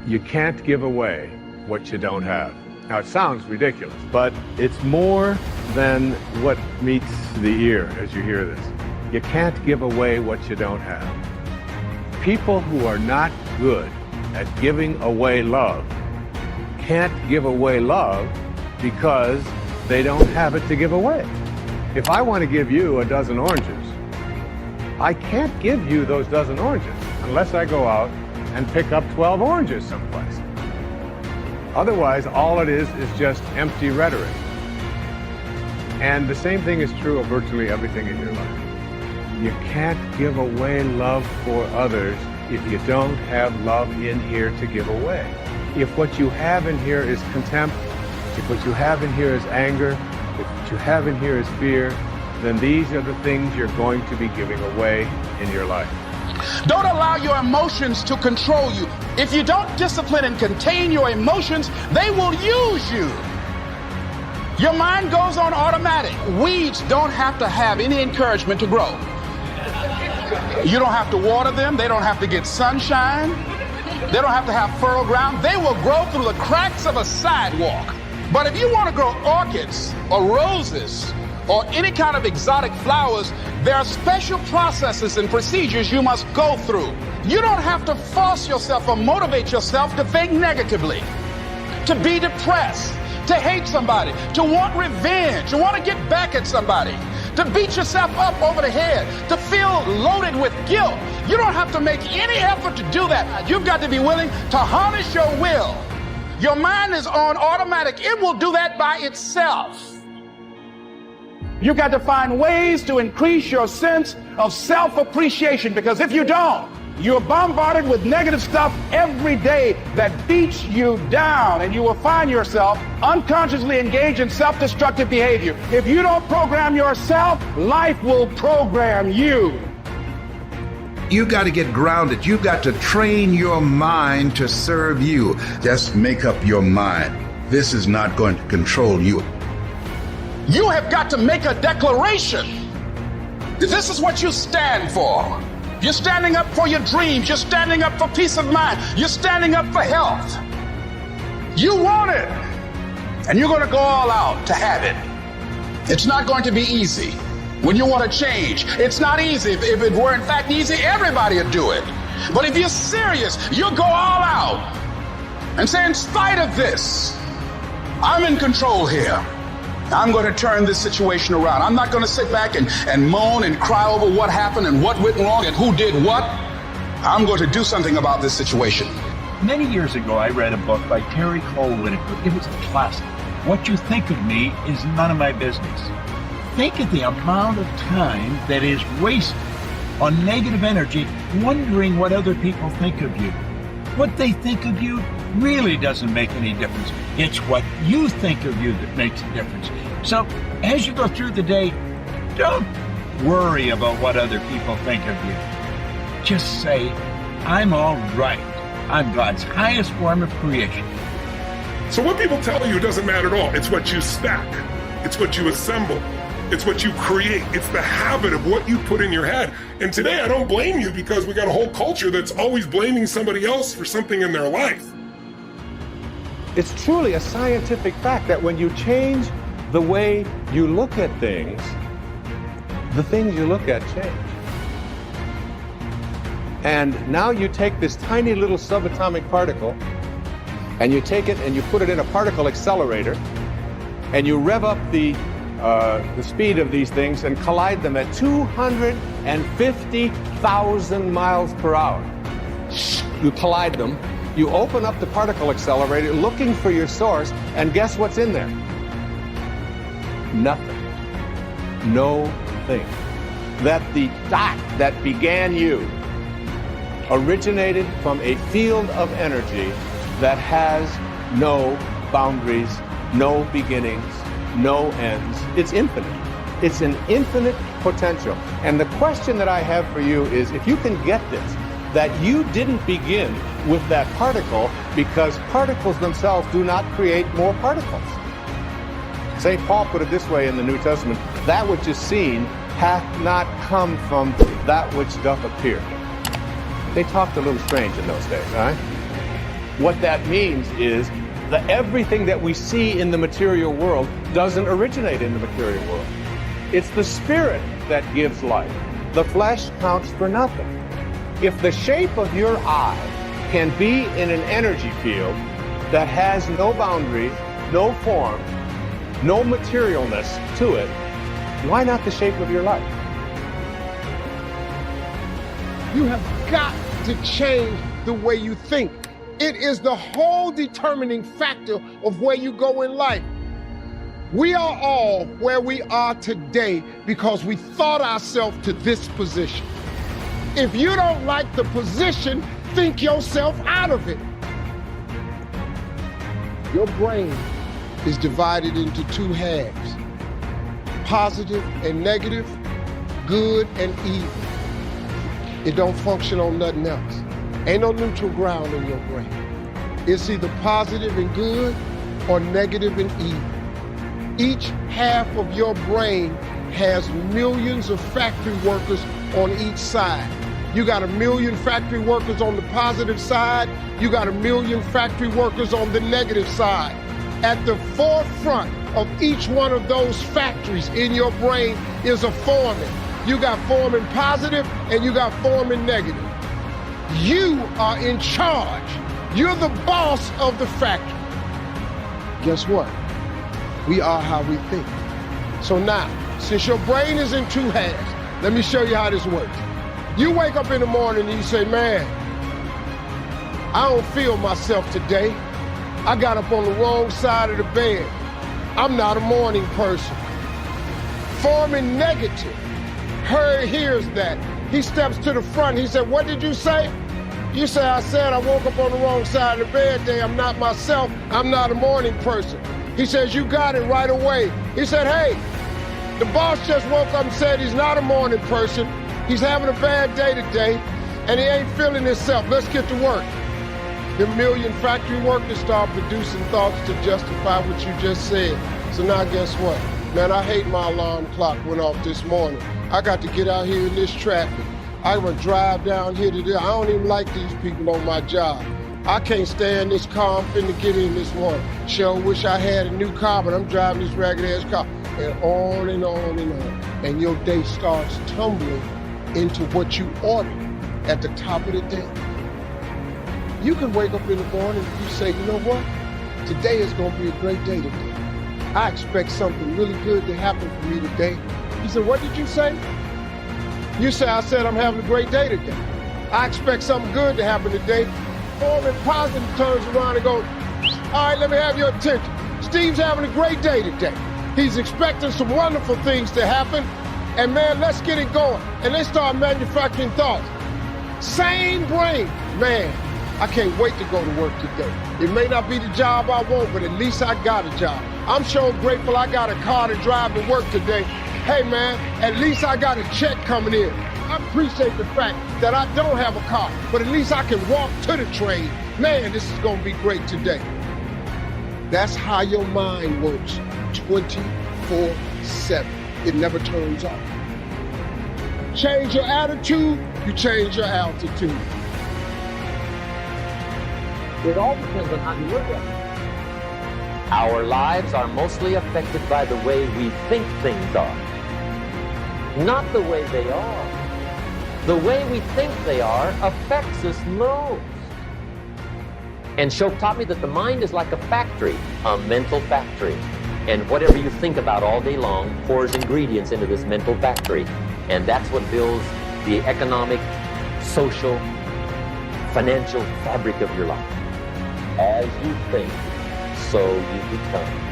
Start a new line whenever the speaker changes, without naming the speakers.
You can't give away what you don't have. Now, it sounds ridiculous, but it's more than what meets the ear as you hear this. You can't give away what you don't have. People who are not good at giving away love can't give away love because they don't have it to give away. If I want to give you a dozen oranges, I can't give you those dozen oranges unless I go out and pick up 12 oranges someplace. Otherwise, all it is just empty rhetoric. And the same thing is true of virtually everything in your life. You can't give away love for others if you don't have love in here to give away. If what you have in here is contempt, if what you have in here is anger, if what you have in here is fear, then these are the things you're going to be giving away in your life.
Don't allow your emotions to control you. If you don't discipline and contain your emotions, they will use you. Your mind goes on automatic. Weeds don't have to have any encouragement to grow. You don't have to water them. They don't have to get sunshine. They don't have to have fertile ground. They will grow through the cracks of a sidewalk. But if you want to grow orchids or roses or any kind of exotic flowers, there are special processes and procedures you must go through. You don't have to force yourself or motivate yourself to think negatively, to be depressed, to hate somebody, to want revenge, to want to get back at somebody, to beat yourself up over the head, to feel loaded with guilt. You don't have to make any effort to do that. You've got to be willing to harness your will. Your mind is on automatic. It will do that by itself. You've got to find ways to increase your sense of self-appreciation, because if you don't, you're bombarded with negative stuff every day that beats you down, and you will find yourself unconsciously engaged in self-destructive behavior. If you don't program yourself, life will program you.
You've got to get grounded. You've got to train your mind to serve you. Just make up your mind. This is not going to control you.
You have got to make a declaration. This is what you stand for. You're standing up for your dreams. You're standing up for peace of mind. You're standing up for health. You want it, and you're going to go all out to have it. It's not going to be easy. When you want to change, it's not easy. If it were in fact easy, everybody would do it. But if you're serious, you'll go all out and say, in spite of this, I'm in control here. I'm going to turn this situation around. I'm not going to sit back and moan and cry over what happened and what went wrong and who did what. I'm going to do something about this situation.
Many years ago, I read a book by Terry Cole Whitaker. It was a classic. What you think of me is none of my business. Think of the amount of time that is wasted on negative energy, wondering what other people think of you. What they think of you really doesn't make any difference. It's what you think of you that makes a difference. So as you go through the day, don't worry about what other people think of you. Just say, I'm all right. I'm God's highest form of creation.
So what people tell you doesn't matter at all. It's what you stack. It's what you assemble. It's what you create. It's the habit of what you put in your head. And today I don't blame you, because we got a whole culture that's always blaming somebody else for something in their life.
It's truly a scientific fact that when you change the way you look at things, the things you look at change. And now you take this tiny little subatomic particle, and you take it and you put it in a particle accelerator, and you rev up the speed of these things and collide them at 250,000 miles per hour. You collide them, you open up the particle accelerator looking for your source, and guess what's in there? Nothing. No thing. That the dot that began you originated from a field of energy that has no boundaries, no beginnings, no ends. It's infinite. It's an infinite potential. And the question that I have for you is, if you can get this, that you didn't begin with that particle, because particles themselves do not create more particles. St. Paul put it this way in the New Testament: that which is seen hath not come from that which doth appear. They talked a little strange in those days, all right? What that means is that everything that we see in the material world doesn't originate in the material world. It's the spirit that gives life. The flesh counts for nothing. If the shape of your eye can be in an energy field that has no boundaries, no form, no materialness to it, why not the shape of your life?
You have got to change the way you think. It is the whole determining factor of where you go in life. We are all where we are today because we thought ourselves to this position. If you don't like the position, think yourself out of it. Your brain is divided into two halves, positive and negative, good and evil. It don't function on nothing else. Ain't no neutral ground in your brain. It's either positive and good or negative and evil. Each half of your brain has millions of factory workers on each side. You got 1 million factory workers on the positive side. You got 1 million factory workers on the negative side. At the forefront of each one of those factories in your brain is a foreman. You got foreman positive and you got foreman negative. You are in charge. You're the boss of the factory. Guess what? We are how we think. So now, since your brain is in two halves, let me show you how this works. You wake up in the morning and you say, man, I don't feel myself today. I got up on the wrong side of the bed. I'm not a morning person. Foreman negative hears that. He steps to the front. He said, what did you say? You say, I said I woke up on the wrong side of the bed today. I'm not myself. I'm not a morning person. He says, you got it right away. He said, hey, the boss just woke up and said he's not a morning person. He's having a bad day today, and he ain't feeling himself. Let's get to work. The 1 million factory workers start producing thoughts to justify what you just said. So now guess what? Man, I hate my alarm clock went off this morning. I got to get out here in this traffic. I would drive down here to there. I don't even like these people on my job. I can't stand this car I'm finna get in this morning. Sure wish I had a new car, but I'm driving this ragged ass car. And on and on and on. And your day starts tumbling into what you ordered at the top of the day. You can wake up in the morning and you say, you know what? Today is gonna be a great day today. I expect something really good to happen for me today. He said, what did you say? You say, I said I'm having a great day today. I expect something good to happen today. Foreman positive turns around and goes, all right, let me have your attention. Steve's having a great day today. He's expecting some wonderful things to happen. And man, let's get it going. And they start manufacturing thoughts. Same brain. Man, I can't wait to go to work today. It may not be the job I want, but at least I got a job. I'm sure grateful I got a car to drive to work today. Hey man, at least I got a check coming in. I appreciate the fact that I don't have a car, but at least I can walk to the train. Man, this is gonna be great today. That's how your mind works 24/7. It never turns off. Change your attitude, you change your altitude.
It all depends on how you look at it. Our lives are mostly affected by the way we think things are, not the way they are. The way we think they are affects us most. And Shope taught me that the mind is like a factory, a mental factory. And whatever you think about all day long pours ingredients into this mental factory. And that's what builds the economic, social, financial fabric of your life. As you think, so you become.